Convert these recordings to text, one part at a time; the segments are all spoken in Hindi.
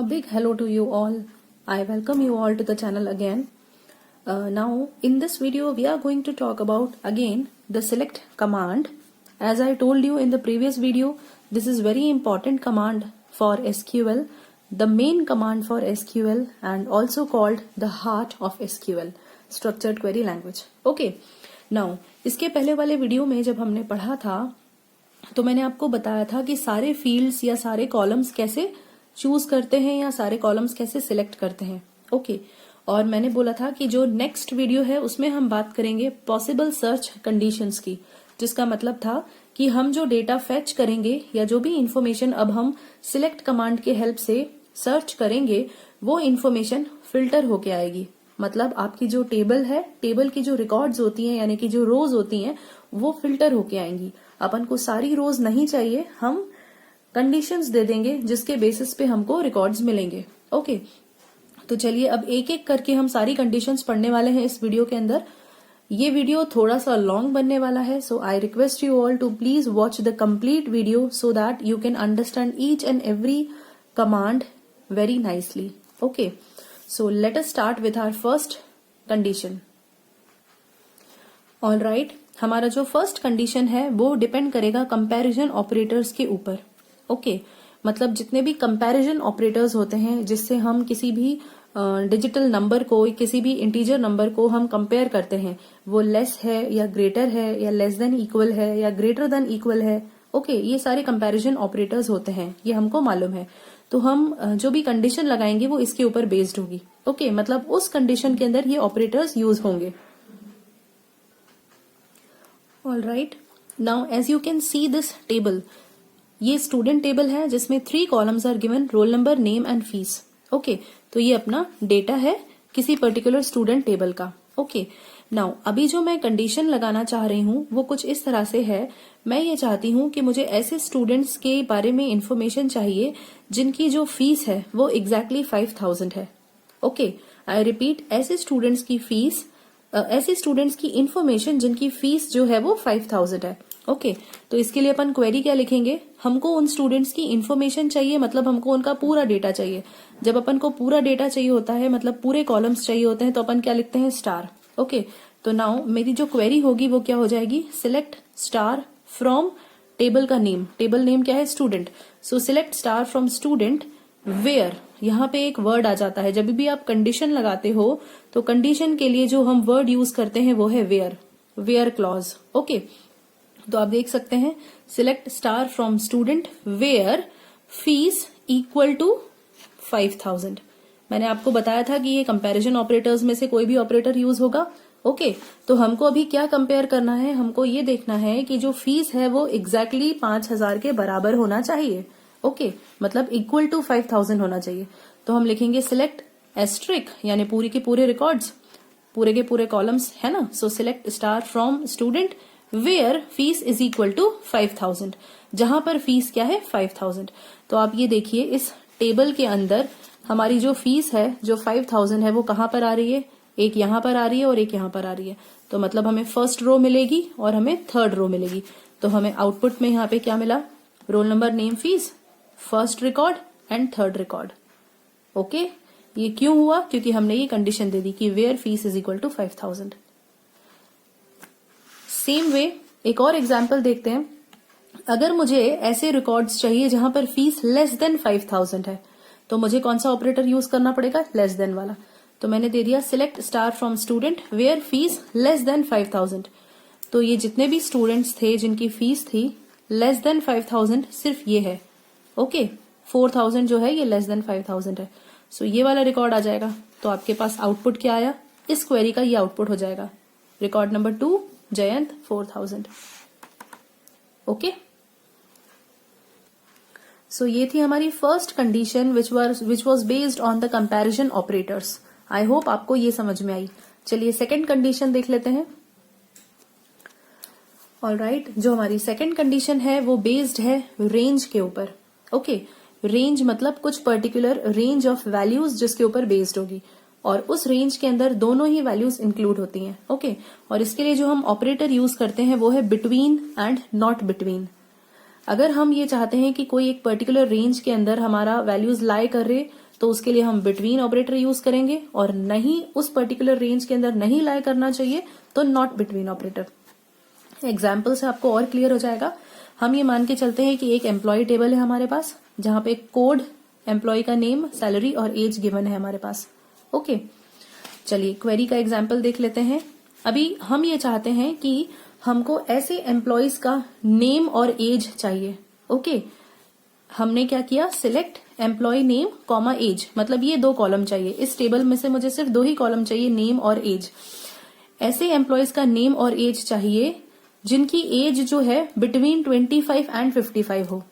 big hello to you all. I welcome you all to the channel again. Now in this video we are going to talk about again the select command. As I told you in the previous video, this is very important command for SQL, the main command for SQL and also called the heart of SQL, structured query language. Okay. Now इसके पहले वाले वीडियो में जब हमने पढ़ा था तो मैंने आपको बताया था कि सारे फील्ड्स या सारे कॉलम्स कैसे चूज करते हैं या सारे कॉलम्स कैसे सिलेक्ट करते हैं. ओके. और मैंने बोला था कि जो नेक्स्ट वीडियो है उसमें हम बात करेंगे पॉसिबल सर्च कंडीशंस की, जिसका मतलब था कि हम जो डेटा फेच करेंगे या जो भी इंफॉर्मेशन अब हम सिलेक्ट कमांड के हेल्प से सर्च करेंगे वो इंफॉर्मेशन फिल्टर होके आएगी. मतलब आपकी जो टेबल है, टेबल की जो रिकॉर्ड्स होती हैं यानी कि जो रोज होती हैं वो फिल्टर होके आएंगी. अपन को सारी रोज नहीं चाहिए, हम कंडीशंस दे देंगे जिसके बेसिस पे हमको रिकॉर्ड्स मिलेंगे. ओके. तो चलिए अब एक एक करके हम सारी कंडीशंस पढ़ने वाले हैं इस वीडियो के अंदर. ये वीडियो थोड़ा सा लॉन्ग बनने वाला है, so I request you all to please watch the complete video so that you can understand each and every command very nicely. Okay. So let us start with our first condition. All right. हमारा जो फर्स्ट कंडीशन है वो डिपेंड करेगा कंपैरिजन ऑपरेटर्स के ऊपर. ओके. मतलब जितने भी कंपैरिजन ऑपरेटर्स होते हैं जिससे हम किसी भी डिजिटल नंबर को, किसी भी इंटीजर नंबर को हम कंपेयर करते हैं, वो लेस है या ग्रेटर है या लेस देन इक्वल है या ग्रेटर देन इक्वल है. ओके. ये सारे कंपैरिजन ऑपरेटर्स होते हैं, ये हमको मालूम है. तो हम जो भी कंडीशन लगाएंगे वो इसके ऊपर बेस्ड होगी. ओके. मतलब उस कंडीशन के अंदर ये ऑपरेटर्स यूज होंगे. All right. Now as you can see this table, ये स्टूडेंट टेबल है जिसमें 3 columns are given, roll number, name and fees. Okay. तो ये अपना डेटा है किसी पर्टिकुलर स्टूडेंट टेबल का. ओके. नाउ अभी जो मैं कंडीशन लगाना चाह रही हूँ वो कुछ इस तरह से है. मैं ये चाहती हूँ कि मुझे ऐसे स्टूडेंट्स के बारे में इंफॉर्मेशन चाहिए जिनकी जो फीस है वो एग्जैक्टली 5000 है. ओके. आई रिपीट, ऐसे स्टूडेंट्स की फीस, ऐसे स्टूडेंट्स की इंफॉर्मेशन जिनकी फीस जो है वो 5000 है. ओके. तो इसके लिए अपन क्वेरी क्या लिखेंगे, हमको उन स्टूडेंट्स की इंफॉर्मेशन चाहिए, मतलब हमको उनका पूरा डेटा चाहिए. जब अपन को पूरा डेटा चाहिए होता है, मतलब पूरे कॉलम्स चाहिए होते हैं, तो अपन क्या लिखते हैं, स्टार. ओके. तो नाउ मेरी जो क्वेरी होगी वो क्या हो जाएगी, सिलेक्ट स्टार फ्रॉम टेबल का नेम. टेबल नेम क्या है, student. So select star from student where. यहाँ पे एक वर्ड आ जाता है. जब भी आप कंडीशन लगाते हो तो कंडीशन के लिए जो हम वर्ड यूज करते हैं वो है वेयर, वेयर क्लॉज. ओके. तो आप देख सकते हैं, select star from student where fees equal to 5000. मैंने आपको बताया था कि ये कंपैरिजन ऑपरेटर्स में से कोई भी ऑपरेटर यूज होगा. ओके. तो हमको अभी क्या कंपेयर करना है, हमको ये देखना है कि जो फीस है वो एग्जैक्टली 5000 के बराबर होना चाहिए. ओके. मतलब इक्वल टू 5000 होना चाहिए. तो हम लिखेंगे सिलेक्ट एस्ट्रिक, यानी पूरी के पूरे रिकॉर्ड्स, पूरे के पूरे कॉलम्स है ना. So select star from student where fees is equal to 5000, जहां पर फीस क्या है, 5000. तो आप ये देखिए इस टेबल के अंदर हमारी जो फीस है, जो 5000 है, वो कहां पर आ रही है, एक यहां पर आ रही है और एक यहां पर आ रही है. तो मतलब हमें फर्स्ट रो मिलेगी और हमें थर्ड रो मिलेगी. तो हमें आउटपुट में यहाँ पे क्या मिला, role number, name, fees, first record and third record. Okay. ये क्यों हुआ, क्योंकि हमने ये कंडीशन दे दी कि where fees is equal to 5000. Same way एक और एग्जाम्पल देखते हैं. अगर मुझे ऐसे रिकॉर्ड्स चाहिए जहां पर फीस लेस देन 5000 है, तो मुझे कौन सा ऑपरेटर यूज करना पड़ेगा, लेस देन वाला. तो मैंने दे दिया select star from student where fees less than 5000. तो ये जितने भी स्टूडेंट्स थे जिनकी फीस थी लेस देन 5000 सिर्फ ये है. ओके. 4000 जो है ये लेस देन 5000 है. सो ये वाला रिकॉर्ड आ जाएगा. तो आपके पास आउटपुट क्या आया, इस क्वेरी का ये आउटपुट हो जाएगा, रिकॉर्ड नंबर 2 जयंत 4000. ओके. सो ये थी हमारी first condition which was based on the comparison operators. I hope आपको ये समझ में आई. चलिए सेकंड कंडीशन देख लेते हैं. All right. जो हमारी सेकंड कंडीशन है वो बेस्ड है रेंज के ऊपर. ओके. रेंज मतलब कुछ पर्टिकुलर रेंज ऑफ वैल्यूज जिसके ऊपर बेस्ड होगी, और उस रेंज के अंदर दोनों ही वैल्यूज इंक्लूड होती हैं. ओके. और इसके लिए जो हम ऑपरेटर यूज करते हैं वो है बिटवीन एंड नॉट बिटवीन. अगर हम ये चाहते हैं कि कोई एक पर्टिकुलर रेंज के अंदर हमारा वैल्यूज लाई कर रहे तो उसके लिए हम बिटवीन ऑपरेटर यूज करेंगे, और नहीं उस पर्टिकुलर रेंज के अंदर नहीं लाई करना चाहिए तो नॉट बिटवीन ऑपरेटर। एग्जाम्पल से आपको और क्लियर हो जाएगा। हम ये मान के चलते हैं कि एक एम्प्लॉय टेबल है हमारे पास, जहां पे कोड, एम्प्लॉय का नेम, सैलरी और एज गिवन है हमारे पास। ओके, चलिए क्वेरी का एग्जाम्पल देख लेते हैं। अभी हम ये चाहते हैं कि हमको ऐसे एम्प्लॉयज का नेम और एज चाहिए। ओके, हमने क्या किया, select employ name comma age, मतलब ये 2 कॉलम चाहिए। इस टेबल में से मुझे सिर्फ 2 ही कॉलम चाहिए, नेम और एज। ऐसे एम्प्लॉयज का नेम और एज चाहिए जिनकी एज जो है बिटवीन 25 एंड 55 हो।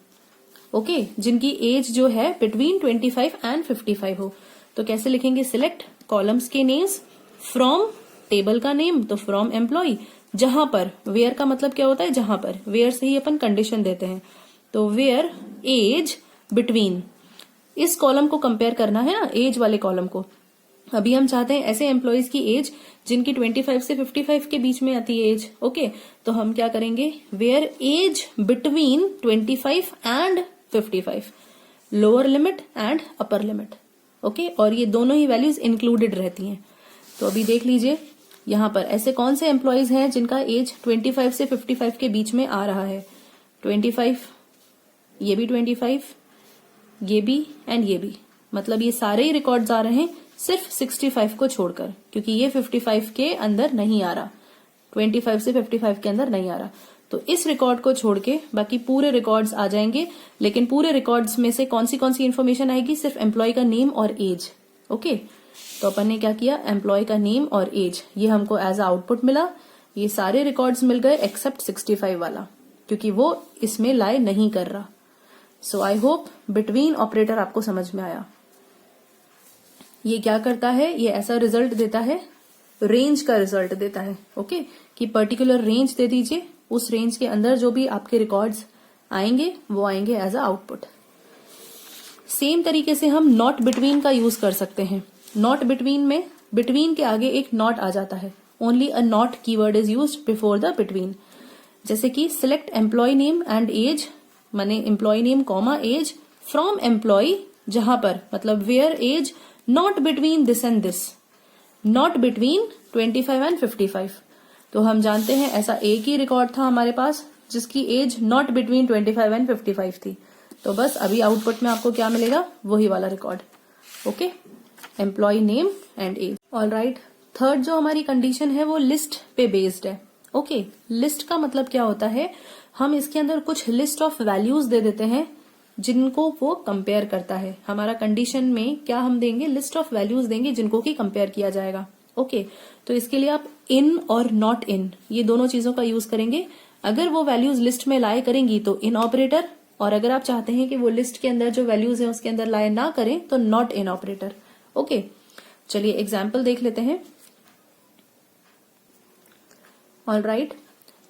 ओके, जिनकी एज जो है बिटवीन 25 एंड 55 हो। तो कैसे लिखेंगे, सिलेक्ट कॉलम्स के नेम्स फ्रॉम टेबल का नेम, तो फ्रॉम एम्प्लॉय, जहां पर, वेयर का मतलब क्या होता है, जहां पर, वेयर से ही अपन कंडीशन देते हैं, तो वेयर एज बिटवीन, इस कॉलम को कंपेयर करना है ना, एज वाले कॉलम को। अभी हम चाहते हैं ऐसे एम्प्लॉयज की एज जिनकी 25 से 55 के बीच में आती है एज। ओके, तो हम क्या करेंगे, where age between 25 and 55, lower limit and upper limit. Okay, और ये दोनों ही वैल्यूज इंक्लूडेड रहती हैं। तो अभी देख लीजिए यहां पर ऐसे कौन से एम्प्लॉयज हैं जिनका एज 25 से 55 के बीच में आ रहा है। 25, ये भी 25, ये भी एंड ये भी, मतलब ये सारे ही रिकॉर्ड्स आ रहे हैं सिर्फ 65 को छोड़कर, क्योंकि ये 55 के अंदर नहीं आ रहा, 25 से 55 के अंदर नहीं आ रहा। तो इस रिकॉर्ड को छोड़ के बाकी पूरे रिकॉर्ड्स आ जाएंगे, लेकिन पूरे रिकॉर्ड्स में से कौन सी इन्फॉर्मेशन आएगी, सिर्फ एम्प्लॉय का नेम और एज। ओके, तो अपन ने क्या किया, एम्प्लॉय का नेम और एज, ये हमको एज आउटपुट मिला। ये सारे रिकॉर्ड्स मिल गए एक्सेप्ट 65 वाला, क्योंकि वो इसमें लाई नहीं कर रहा। सो आई होप बिटवीन ऑपरेटर आपको समझ में आया। ये क्या करता है, ये ऐसा रिजल्ट देता है, रेंज का रिजल्ट देता है। ओके, कि पर्टिकुलर रेंज दे दीजिए, उस रेंज के अंदर जो भी आपके रिकॉर्ड्स आएंगे वो आएंगे एज अ आउटपुट। सेम तरीके से हम नॉट बिटवीन का यूज कर सकते हैं। नॉट बिटवीन में बिटवीन के आगे एक नॉट आ जाता है, only a not keyword is used before the between. जैसे कि select employ name and age, माने employ name comma age from employ, जहां पर, मतलब where age not between this and this, not between 25 and 55। तो हम जानते हैं ऐसा एक ही रिकॉर्ड था हमारे पास जिसकी एज नॉट बिटवीन 25 एंड 55 थी। तो बस अभी आउटपुट में आपको क्या मिलेगा, वही वाला record. Okay, employee name and age. All right, third जो हमारी कंडीशन है वो लिस्ट पे बेस्ड है। ओके, लिस्ट का मतलब क्या होता है, हम इसके अंदर कुछ लिस्ट ऑफ वैल्यूज दे देते हैं जिनको वो कंपेयर करता है। हमारा कंडीशन में क्या हम देंगे, लिस्ट ऑफ वैल्यूज देंगे जिनको कि कंपेयर किया जाएगा। ओके, तो इसके लिए आप इन और नॉट इन, ये दोनों चीजों का यूज करेंगे। अगर वो वैल्यूज लिस्ट में लाए करेंगी तो इन ऑपरेटर, और अगर आप चाहते हैं कि वो लिस्ट के अंदर जो वैल्यूज है उसके अंदर लाए ना करें तो नॉट इन ऑपरेटर। ओके, चलिए एग्जाम्पल देख लेते हैं। ऑल राइट,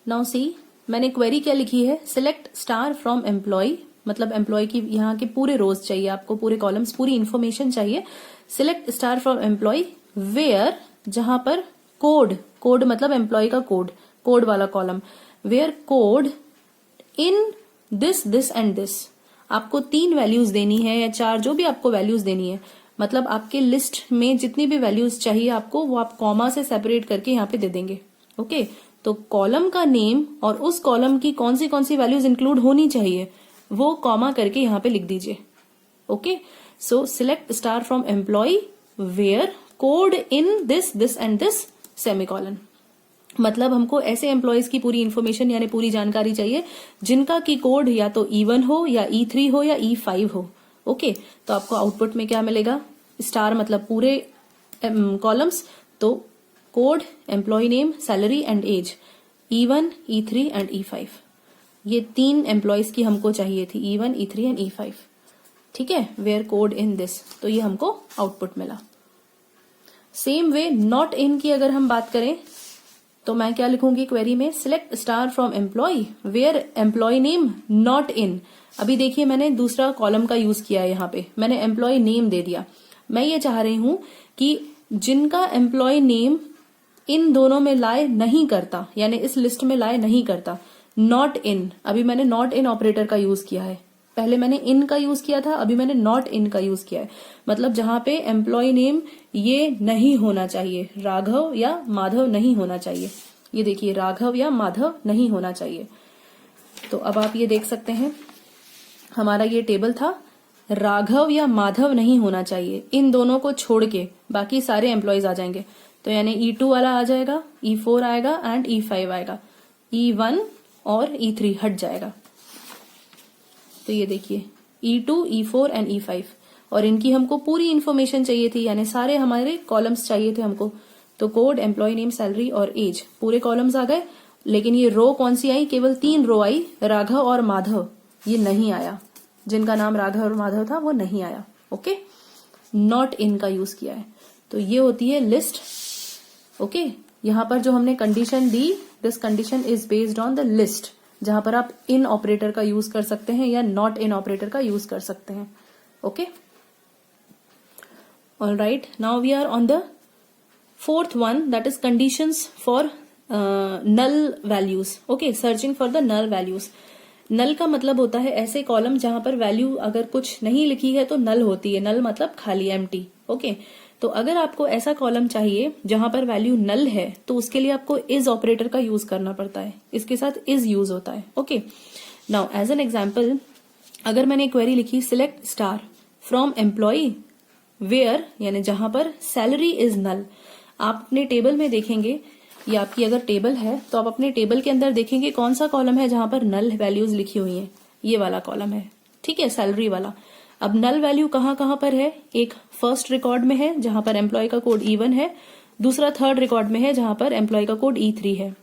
नाउ सी, मैंने क्वेरी क्या लिखी है, सिलेक्ट स्टार फ्रॉम एम्प्लॉय, मतलब एम्प्लॉय की यहाँ के पूरे रोज चाहिए आपको, पूरे कॉलम्स, पूरी इन्फॉर्मेशन चाहिए। Select star from employee where, जहां पर कोड, कोड मतलब एम्प्लॉय का कोड, कोड वाला column, where code in this this and this. आपको 3 वैल्यूज देनी है या 4, जो भी आपको वैल्यूज देनी है, मतलब आपके लिस्ट में जितनी भी वैल्यूज चाहिए आपको, वो आप कॉमा से सेपरेट करके यहाँ पे दे देंगे। ओके, तो कॉलम का नेम और उस कॉलम की कौन सी वैल्यूज इंक्लूड होनी चाहिए वो कॉमा करके यहाँ पे लिख दीजिए। Okay, so select star from employee where code in this this and this semicolon. मतलब हमको ऐसे एम्प्लॉयज की पूरी इन्फॉर्मेशन यानी पूरी जानकारी चाहिए जिनका की कोड या तो E1 हो या E3 हो या E5 हो। ओके, तो आपको आउटपुट में क्या मिलेगा, स्टार मतलब पूरे कॉलम्स, तो code, employee name, salary and age, E1, E3 and E5। ये 3 एम्प्लॉयज की हमको चाहिए थी, E1, E3 एंड E5। ठीक है, वेयर कोड इन दिस, तो ये हमको आउटपुट मिला। सेम वे नॉट इन की अगर हम बात करें तो मैं क्या लिखूंगी क्वेरी में, select star from employee where employee name not in. अभी देखिए मैंने दूसरा कॉलम का यूज किया है, यहाँ पे मैंने एम्प्लॉय नेम दे दिया। मैं ये चाह रही हूं कि जिनका एम्प्लॉय नेम इन दोनों में लाए नहीं करता, यानी इस लिस्ट में लाए नहीं करता, नॉट इन, अभी मैंने नॉट इन ऑपरेटर का यूज किया है। पहले मैंने इन का यूज किया था, अभी मैंने नॉट इन का यूज किया है। मतलब जहां पे एम्प्लॉय नेम ये नहीं होना चाहिए, राघव या माधव नहीं होना चाहिए। ये देखिए, राघव या माधव नहीं होना चाहिए। तो अब आप ये देख सकते हैं, हमारा ये टेबल था, राघव या माधव नहीं होना चाहिए, इन दोनों को छोड़ के बाकी सारे एम्प्लॉयज आ जाएंगे। तो यानी E2 वाला आ जाएगा, E4 आएगा एंड E5 आएगा, E1 और E3 हट जाएगा। तो ये देखिए, E2, E4 एंड E5, और इनकी हमको पूरी इंफॉर्मेशन चाहिए थी, यानी सारे हमारे कॉलम्स चाहिए थे हमको। तो कोड, एम्प्लॉय नेम, सैलरी और एज, पूरे कॉलम्स आ गए। लेकिन ये रो कौन सी आई? केवल 3 रो आई, राघव और माधव ये नहीं आया, जिनका नाम राघव और माधव था वो नहीं आया। ओके, नॉट इन का यूज किया है। तो ये होती है लिस्ट। ओके, यहां पर जो हमने condition the, this condition is based on the list, जहां पर आप इन ऑपरेटर का यूज कर सकते हैं या नॉट इन ऑपरेटर का यूज कर सकते हैं। Okay, all right, now we are on the fourth one, that is conditions for null values. Okay, searching for the null values. Null का मतलब होता है ऐसे कॉलम जहां पर वैल्यू अगर कुछ नहीं लिखी है तो नल होती है। नल मतलब खाली, एम्प्टी। ओके, तो अगर आपको ऐसा कॉलम चाहिए जहां पर वैल्यू नल है तो उसके लिए आपको इज ऑपरेटर का यूज करना पड़ता है, इसके साथ इज यूज होता है। Okay, now as an example, अगर मैंने क्वेरी लिखी select star from employee where, यानी जहां पर सैलरी इज नल, आप अपने टेबल में देखेंगे, ये आपकी अगर टेबल है तो आप अपने टेबल के अंदर देखेंगे कौन सा कॉलम है जहां पर नल वैल्यूज लिखी हुई हैं। ये वाला कॉलम है, ठीक है, सैलरी वाला। अब नल वैल्यू कहां कहां पर है? एक फर्स्ट रिकॉर्ड में है जहां पर एम्प्लॉय का कोड E1 है, दूसरा थर्ड रिकॉर्ड में है जहां पर एम्प्लॉय का कोड E3 है।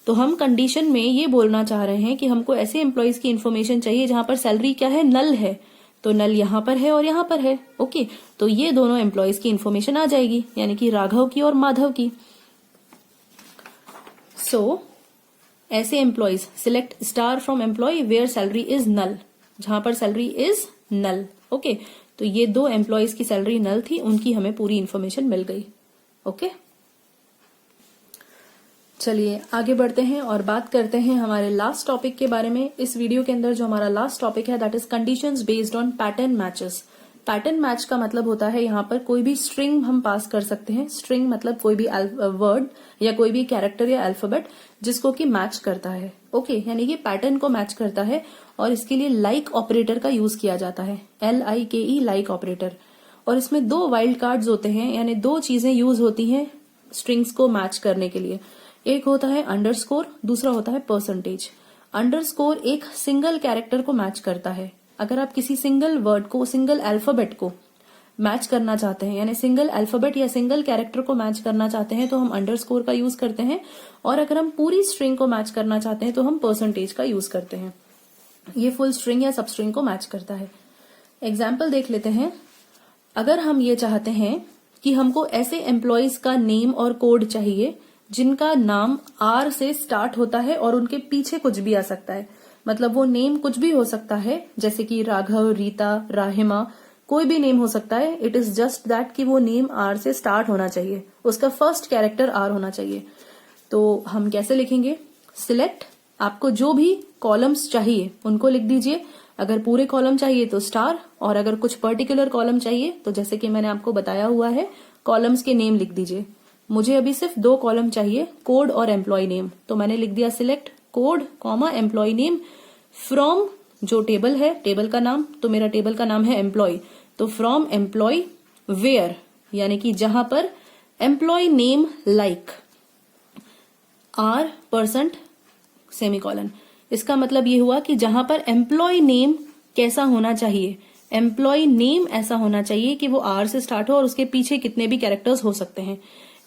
तो हम कंडीशन में ये बोलना चाह रहे हैं कि हमको ऐसे एम्प्लॉयज की इन्फॉर्मेशन चाहिए जहां पर सैलरी क्या है? नल है। तो नल यहां पर है और यहां पर है। ओके, तो ये दोनों एम्प्लॉयज की इन्फॉर्मेशन आ जाएगी, यानी कि राघव की और माधव की। सो ऐसे employees, select star from employee where salary is null, जहां पर सैलरी इज नल। ओके, तो ये 2 एम्प्लॉयज की सैलरी नल थी, उनकी हमें पूरी इन्फॉर्मेशन मिल गई। ओके, चलिए आगे बढ़ते हैं और बात करते हैं हमारे लास्ट टॉपिक के बारे में। इस वीडियो के अंदर जो हमारा लास्ट टॉपिक है that is conditions based on pattern matches. Pattern match का मतलब होता है यहाँ पर कोई भी स्ट्रिंग हम पास कर सकते हैं। स्ट्रिंग मतलब कोई भी वर्ड या कोई भी कैरेक्टर या अल्फाबेट जिसको कि मैच करता है। ओके, यानी कि पैटर्न को मैच करता है, और इसके लिए लाइक ऑपरेटर का यूज किया जाता है, LIKE, लाइक ऑपरेटर। और इसमें 2 वाइल्ड कार्ड्स होते हैं, यानी 2 चीजें यूज होती हैं स्ट्रिंग्स को मैच करने के लिए। एक होता है अंडरस्कोर, दूसरा होता है परसेंटेज। अंडरस्कोर एक सिंगल कैरेक्टर को मैच करता है। अगर आप किसी सिंगल वर्ड को, सिंगल अल्फाबेट को मैच करना चाहते हैं, यानी सिंगल अल्फाबेट या सिंगल कैरेक्टर को मैच करना चाहते हैं तो हम अंडरस्कोर का यूज करते हैं, और अगर हम पूरी स्ट्रिंग को मैच करना चाहते हैं तो हम परसेंटेज का यूज करते हैं। ये फुल स्ट्रिंग या सब स्ट्रिंग को मैच करता है। एग्जाम्पल देख लेते हैं। अगर हम ये चाहते हैं कि हमको ऐसे एम्प्लॉयज का नेम और कोड चाहिए जिनका नाम R से स्टार्ट होता है और उनके पीछे कुछ भी आ सकता है, मतलब वो नेम कुछ भी हो सकता है, जैसे कि राघव, रीता, राहिमा, कोई भी नेम हो सकता है। इट इज जस्ट दैट कि वो नेम R से स्टार्ट होना चाहिए, उसका फर्स्ट कैरेक्टर R होना चाहिए। तो हम कैसे लिखेंगे? सिलेक्ट, आपको जो भी कॉलम्स चाहिए उनको लिख दीजिए। अगर पूरे कॉलम चाहिए तो स्टार, और अगर कुछ पर्टिकुलर कॉलम चाहिए तो जैसे कि मैंने आपको बताया हुआ है, कॉलम्स के नेम लिख दीजिए। मुझे अभी सिर्फ 2 कॉलम चाहिए, कोड और एम्प्लॉय नेम, तो मैंने लिख दिया select code comma employee name from, जो टेबल है, टेबल का नाम, तो मेरा टेबल का नाम है एम्प्लॉय, तो फ्रॉम एम्प्लॉय वेयर, यानी कि जहां पर employee name like R% semicolon. इसका मतलब ये हुआ कि जहां पर एम्प्लॉय नेम कैसा होना चाहिए, एम्प्लॉय नेम ऐसा होना चाहिए कि वो R से स्टार्ट हो और उसके पीछे कितने भी कैरेक्टर्स हो सकते हैं।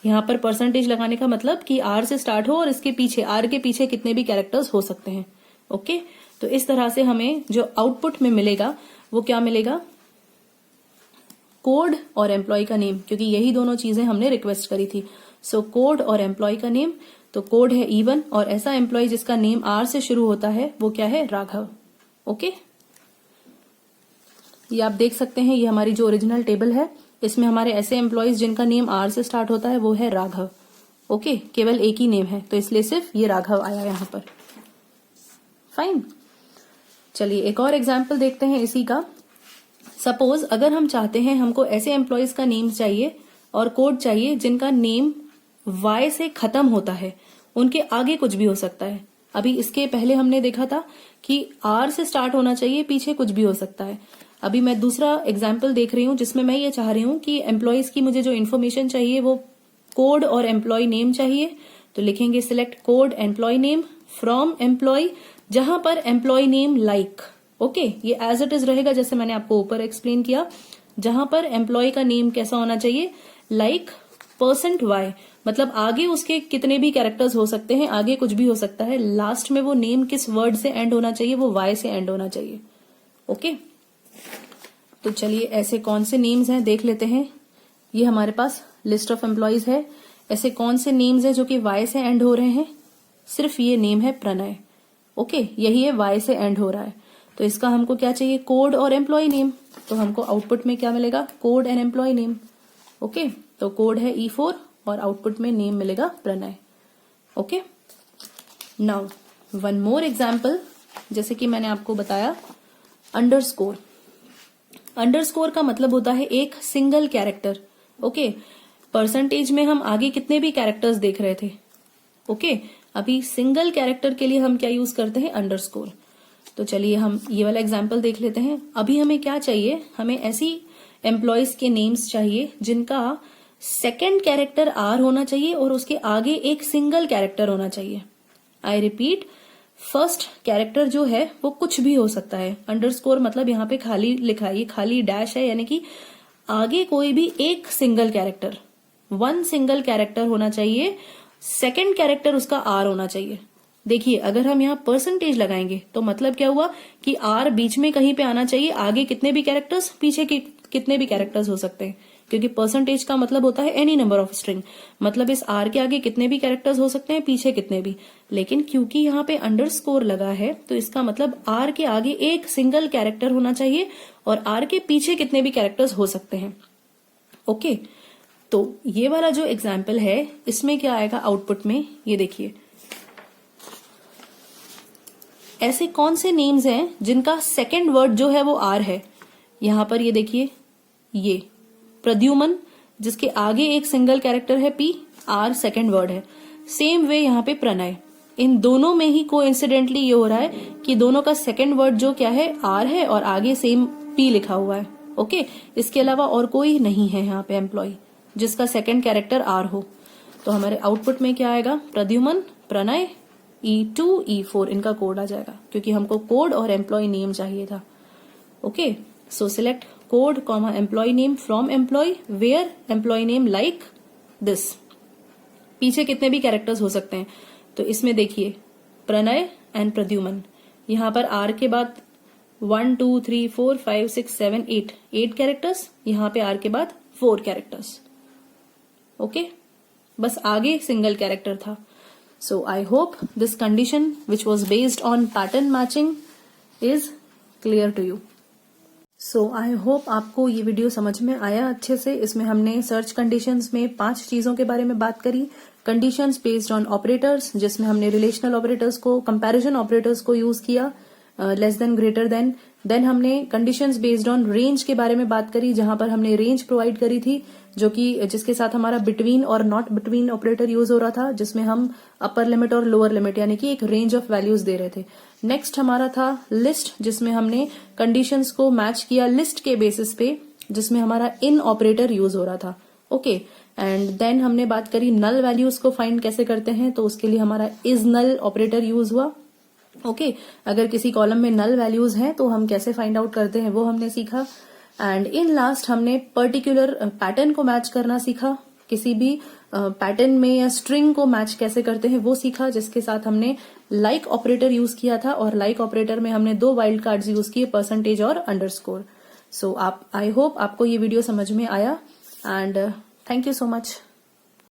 यहाँ पर परसेंटेज लगाने का मतलब कि R से स्टार्ट हो और इसके पीछे, R के पीछे कितने भी कैरेक्टर्स हो सकते हैं। ओके, तो इस तरह से हमें जो आउटपुट में मिलेगा वो क्या मिलेगा? कोड और एम्प्लॉय का नेम, क्योंकि यही दोनों चीजें हमने रिक्वेस्ट करी थी। सो कोड और एम्प्लॉय का नेम, तो कोड है E1 और ऐसा एम्प्लॉय जिसका नेम R से शुरू होता है वो क्या है? राघव। ओके, ये आप देख सकते हैं, ये हमारी जो ओरिजिनल टेबल है इसमें हमारे ऐसे एम्प्लॉयज जिनका नेम R से स्टार्ट होता है वो है राघव। ओके, केवल एक ही नेम है तो इसलिए सिर्फ ये राघव आया यहाँ पर। फाइन, चलिए एक और एग्जाम्पल देखते हैं इसी का। सपोज अगर हम चाहते हैं हमको ऐसे एम्प्लॉयज का नेम चाहिए और कोड चाहिए जिनका नेम Y से खत्म होता है, उनके आगे कुछ भी हो सकता है। अभी इसके पहले हमने देखा था कि R से स्टार्ट होना चाहिए, पीछे कुछ भी हो सकता है। अभी मैं दूसरा एग्जाम्पल देख रही हूं जिसमें मैं ये चाह रही हूं कि एम्प्लॉयज की मुझे जो इन्फॉर्मेशन चाहिए वो कोड और एम्प्लॉय नेम चाहिए। तो लिखेंगे select code employee name from employ, जहां पर एम्प्लॉय नेम लाइक, ओके, ये एज इट इज रहेगा जैसे मैंने आपको ऊपर एक्सप्लेन किया। जहां पर एम्प्लॉय का नेम कैसा होना चाहिए, लाइक %y, मतलब आगे उसके कितने भी कैरेक्टर्स हो सकते हैं, आगे कुछ भी हो सकता है, लास्ट में वो नेम किस वर्ड से एंड होना चाहिए, वो Y से एंड होना चाहिए। ओके, तो चलिए ऐसे कौन से नेम्स हैं देख लेते हैं। ये हमारे पास लिस्ट ऑफ एम्प्लॉयज है। ऐसे कौन से नेम्स हैं जो कि Y से एंड हो रहे हैं, सिर्फ ये नेम है प्रणय। ओके, यही है Y से एंड हो रहा है। तो इसका हमको क्या चाहिए, कोड और एम्प्लॉय नेम। तो हमको आउटपुट में क्या मिलेगा, code and employee name. Okay, तो कोड है E4 और आउटपुट में नेम मिलेगा Pranay. Okay, now one more example, जैसे कि मैंने आपको बताया अंडरस्कोर। अंडरस्कोर का मतलब होता है एक सिंगल कैरेक्टर। ओके, परसेंटेज में हम आगे कितने भी कैरेक्टर्स देख रहे थे। ओके, अभी सिंगल कैरेक्टर के लिए हम क्या यूज करते हैं, अंडरस्कोर। तो चलिए हम ये वाला एग्जाम्पल देख लेते हैं। अभी हमें क्या चाहिए, हमें ऐसी एम्प्लॉयज के नेम्स चाहिए जिनका सेकेंड कैरेक्टर R होना चाहिए और उसके आगे एक सिंगल कैरेक्टर होना चाहिए। आई रिपीट, फर्स्ट कैरेक्टर जो है वो कुछ भी हो सकता है। अंडरस्कोर मतलब यहाँ पे खाली लिखा है, ये खाली डैश है, यानी कि आगे कोई भी एक single character, one single character होना चाहिए, सेकेंड कैरेक्टर उसका R होना चाहिए। देखिए अगर हम यहाँ परसेंटेज लगाएंगे तो मतलब क्या हुआ कि R बीच में कहीं पे आना चाहिए, आगे कितने भी कैरेक्टर्स, पीछे कितने भी कैरेक्टर्स हो सकते हैं, क्योंकि परसेंटेज का मतलब होता है एनी नंबर ऑफ स्ट्रिंग, मतलब इस R के आगे कितने भी कैरेक्टर्स हो सकते हैं, पीछे कितने भी। लेकिन क्योंकि यहाँ पे अंडरस्कोर लगा है तो इसका मतलब R के आगे एक सिंगल कैरेक्टर होना चाहिए और R के पीछे कितने भी कैरेक्टर्स हो सकते हैं। ओके, तो ये वाला जो एग्जाम्पल है इसमें क्या आएगा आउटपुट में, ये देखिए ऐसे कौन से नेम्स हैं जिनका सेकेंड वर्ड जो है वो R है। यहां पर ये देखिए, ये प्रद्युमन जिसके आगे एक सिंगल कैरेक्टर है P, R सेकेंड वर्ड है। सेम वे यहाँ पे प्रणय, इन दोनों में ही कोइंसिडेंटली ये हो रहा है कि दोनों का सेकेंड वर्ड जो क्या है R है और आगे सेम P लिखा हुआ है। ओके, इसके अलावा और कोई नहीं है यहाँ पे एम्प्लॉय जिसका सेकेंड कैरेक्टर R हो। तो हमारे आउटपुट में क्या आएगा, प्रद्युमन, प्रणय, E2, E4 इनका कोड आ जाएगा, क्योंकि हमको कोड और एम्प्लॉय नेम चाहिए था। Okay, so select code comma employee name from employee where employee name like this. पीछे कितने भी कैरेक्टर्स हो सकते हैं, तो इसमें देखिए प्रणय एंड प्रद्युमन, यहाँ पर R के बाद 1 2 3 4 5 6 7 8 कैरेक्टर्स, यहाँ पे R के बाद 4 कैरेक्टर्स। ओके, बस आगे सिंगल कैरेक्टर था। So I hope this condition which was based on pattern matching is clear to you. So I hope आपको ये वीडियो समझ में आया अच्छे से। इसमें हमने सर्च कंडीशंस में 5 चीजों के बारे में बात करी। कंडीशंस बेस्ड ऑन ऑपरेटर्स, जिसमें हमने रिलेशनल ऑपरेटर्स को, कंपैरिजन ऑपरेटर्स को यूज किया, लेस देन, ग्रेटर देन हमने कंडीशंस बेस्ड ऑन रेंज के बारे में बात करी, जहां पर हमने रेंज प्रोवाइड करी थी जो कि जिसके साथ हमारा बिटवीन और नॉट बिटवीन ऑपरेटर यूज हो रहा था, जिसमें हम अपर लिमिट और लोअर लिमिट यानी कि एक रेंज ऑफ वैल्यूज दे रहे थे। नेक्स्ट हमारा था लिस्ट, जिसमें हमने कंडीशंस को मैच किया लिस्ट के बेसिस पे, जिसमें हमारा इन ऑपरेटर यूज हो रहा था। ओके, एंड देन हमने बात करी नल वैल्यूज को फाइंड कैसे करते हैं, तो उसके लिए हमारा इज नल ऑपरेटर यूज हुआ। ओके, अगर किसी कॉलम में नल वैल्यूज हैं तो हम कैसे फाइंड आउट करते हैं वो हमने सीखा। एंड इन लास्ट हमने पर्टिकुलर पैटर्न को मैच करना सीखा, किसी भी पैटर्न में या स्ट्रिंग को मैच कैसे करते हैं वो सीखा, जिसके साथ हमने लाइक ऑपरेटर यूज किया था, और लाइक ऑपरेटर में हमने 2 वाइल्ड कार्ड्स यूज किए, परसेंटेज और अंडरस्कोर। सो आई होप आपको ये वीडियो समझ में आया, and thank you so much.